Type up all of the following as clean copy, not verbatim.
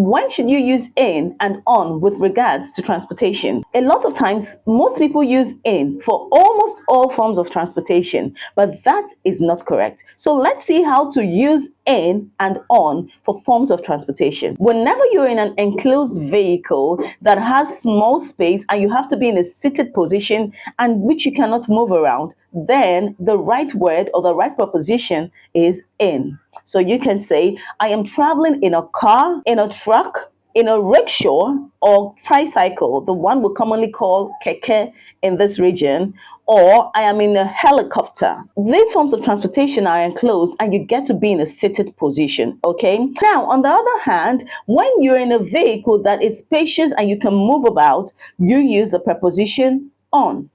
When should you use in and on with regards to transportation? A lot of times, most people use in for almost all forms of transportation, but that is not correct. So let's see how to use in and on for forms of transportation. Whenever you're in an enclosed vehicle that has small space and you have to be in a seated position and which you cannot move around, then the right word or the right preposition is in. So you can say, I am traveling in a car, in a truck, in a rickshaw or tricycle, the one we commonly call keke in this region, or I am in a helicopter. These forms of transportation are enclosed and you get to be in a seated position, okay? Now, on the other hand, when you're in a vehicle that is spacious and you can move about, you use the preposition on.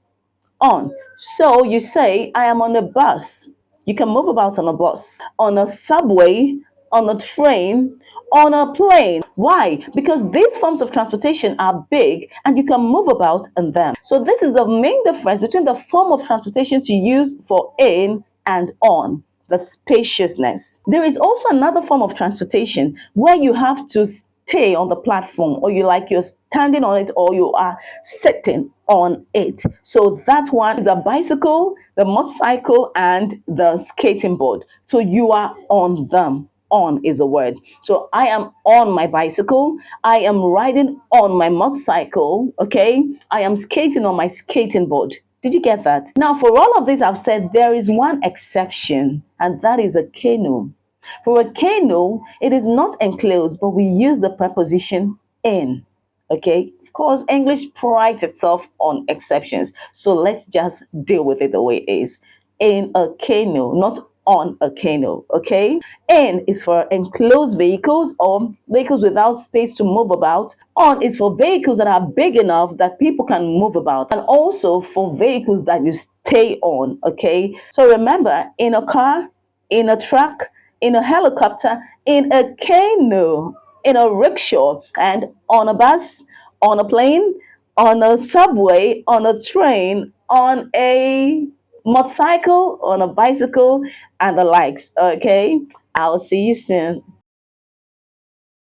On. So you say, I am on a bus. You can move about on a bus, on a subway, on a train, on a plane. Why? Because these forms of transportation are big and you can move about in them. So this is the main difference between the form of transportation to use for in and on. The spaciousness. There is also another form of transportation where you have to stay on the platform, or you're standing on it, or you are sitting on it. So that one is a bicycle, the motorcycle, and the skating board. So you are on them. On is a word. So I am on my bicycle. I am riding on my motorcycle. Okay. I am skating on my skating board. Did you get that? Now, for all of this I've said, there is one exception, and that is a canoe. For a canoe, it is not enclosed, but we use the preposition in. Okay? Of course, English prides itself on exceptions. So let's just deal with it the way it is. In a canoe, not on a canoe. Okay? In is for enclosed vehicles or vehicles without space to move about. On is for vehicles that are big enough that people can move about, and also for vehicles that you stay on. Okay? So remember, in a car, in a truck, in a helicopter, in a canoe, in a rickshaw, and on a bus, on a plane, on a subway, on a train, on a motorcycle, on a bicycle, and the likes. Okay, I'll see you soon.